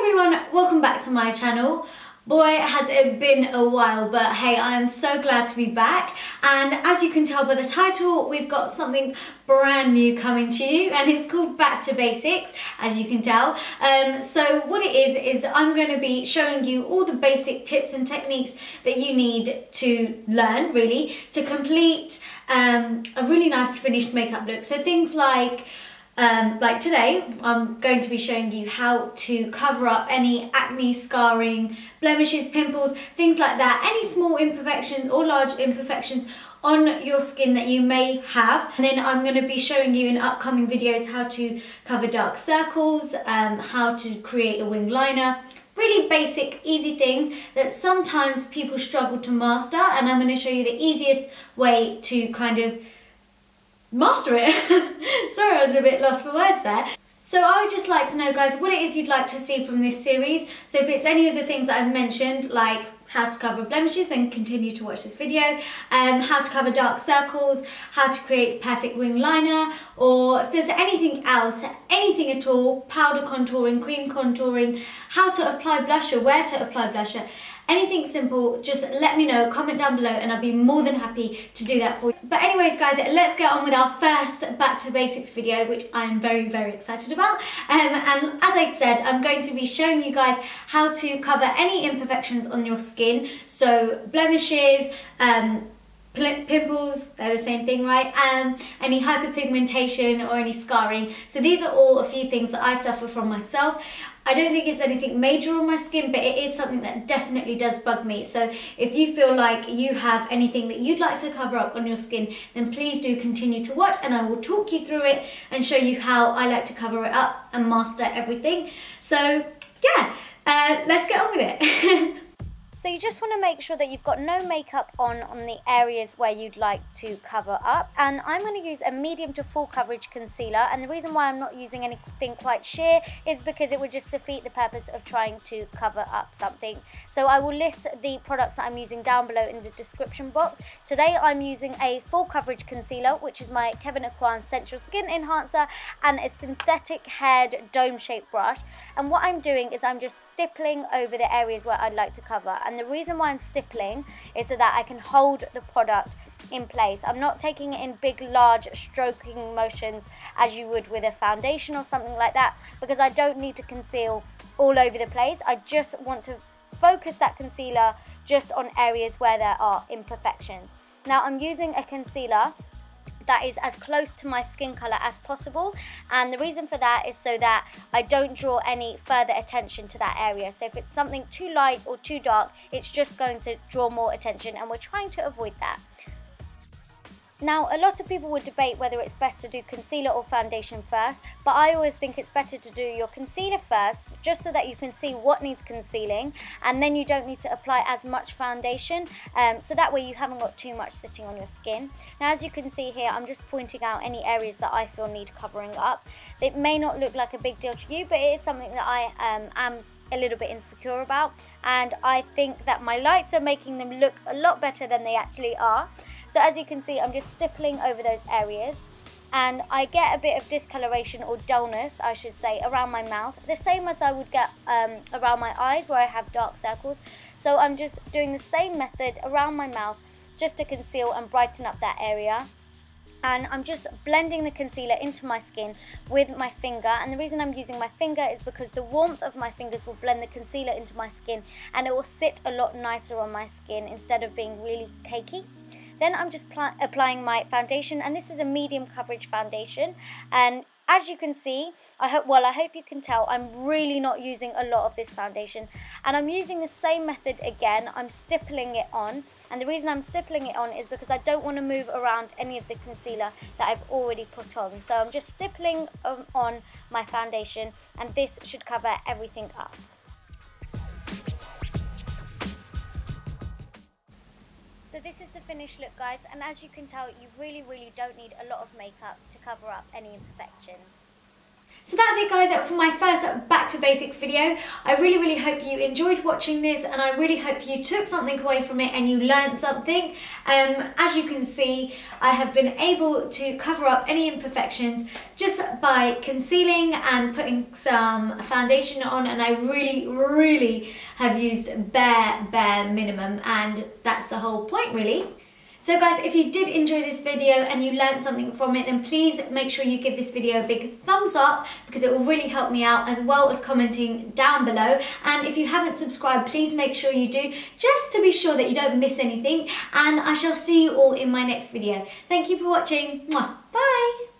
everyone, welcome back to my channel. Boy, has it been a while, but hey, I am so glad to be back. And as you can tell by the title, we've got something brand new coming to you, and it's called Back to Basics, as you can tell. So what it is I'm going to be showing you all the basic tips and techniques that you need to learn, really, to complete a really nice finished makeup look. So things like today, I'm going to be showing you how to cover up any acne, scarring, blemishes, pimples, things like that, any small imperfections or large imperfections on your skin that you may have. And then I'm going to be showing you in upcoming videos how to cover dark circles, how to create a wing liner. Really basic, easy things that sometimes people struggle to master, and I'm going to show you the easiest way to kind of master it. Sorry, I was a bit lost for words there. So I would just like to know, guys, what it is you'd like to see from this series. So if it's any of the things that I've mentioned, like how to cover blemishes, then continue to watch this video. How to cover dark circles, how to create the perfect wing liner, or if there's anything else, anything at all, powder contouring, cream contouring, how to apply blusher, where to apply blusher, anything simple, just let me know, comment down below, and I'll be more than happy to do that for you. But anyways, guys, let's get on with our first Back to Basics video, which I'm very, very excited about. And as I said, I'm going to be showing you guys how to cover any imperfections on your skin. So blemishes, pimples, they're the same thing, right? Any hyperpigmentation or any scarring. So these are all a few things that I suffer from myself. I don't think it's anything major on my skin, but it is something that definitely does bug me. So if you feel like you have anything that you'd like to cover up on your skin, then please do continue to watch, and I will talk you through it and show you how I like to cover it up and master everything. So yeah, let's get on with it. So you just want to make sure that you've got no makeup on the areas where you'd like to cover up. And I'm going to use a medium to full coverage concealer. And the reason why I'm not using anything quite sheer is because it would just defeat the purpose of trying to cover up something. So I will list the products that I'm using down below in the description box. Today I'm using a full coverage concealer, which is my Kevyn Sensual Skin Enhancer, and a synthetic haired dome shaped brush. And what I'm doing is I'm just stippling over the areas where I'd like to cover. And the reason why I'm stippling is so that I can hold the product in place. I'm not taking it in big, large stroking motions as you would with a foundation or something like that, because I don't need to conceal all over the place. I just want to focus that concealer just on areas where there are imperfections. Now I'm using a concealer that is as close to my skin colour as possible, and the reason for that is so that I don't draw any further attention to that area. So if it's something too light or too dark, it's just going to draw more attention, and we're trying to avoid that. Now, a lot of people would debate whether it's best to do concealer or foundation first, but I always think it's better to do your concealer first, just so that you can see what needs concealing, and then you don't need to apply as much foundation, so that way you haven't got too much sitting on your skin. Now, as you can see here, I'm just pointing out any areas that I feel need covering up. It may not look like a big deal to you, but it is something that I am a little bit insecure about, and I think that my lights are making them look a lot better than they actually are. So as you can see, I'm just stippling over those areas, and I get a bit of discoloration or dullness, I should say, around my mouth, the same as I would get around my eyes where I have dark circles. So I'm just doing the same method around my mouth just to conceal and brighten up that area. And I'm just blending the concealer into my skin with my finger, and the reason I'm using my finger is because the warmth of my fingers will blend the concealer into my skin, and it will sit a lot nicer on my skin instead of being really cakey. Then I'm just applying my foundation, and this is a medium coverage foundation, and as you can see, I hope you can tell, I'm really not using a lot of this foundation, and I'm using the same method again. I'm stippling it on, and the reason I'm stippling it on is because I don't want to move around any of the concealer that I've already put on. So I'm just stippling on my foundation, and this should cover everything up. So this is the finished look, guys, and as you can tell, you really don't need a lot of makeup to cover up any imperfections. So that's it guys for my first back to basics video. I really hope you enjoyed watching this, and I really hope you took something away from it and you learned something. As you can see, I have been able to cover up any imperfections just by concealing and putting some foundation on, and I really have used bare minimum, and that's the whole point really. So guys, if you did enjoy this video and you learned something from it, then please make sure you give this video a big thumbs up, because it will really help me out, as well as commenting down below. And if you haven't subscribed, please make sure you do, just to be sure that you don't miss anything. And I shall see you all in my next video. Thank you for watching. Mwah. Bye!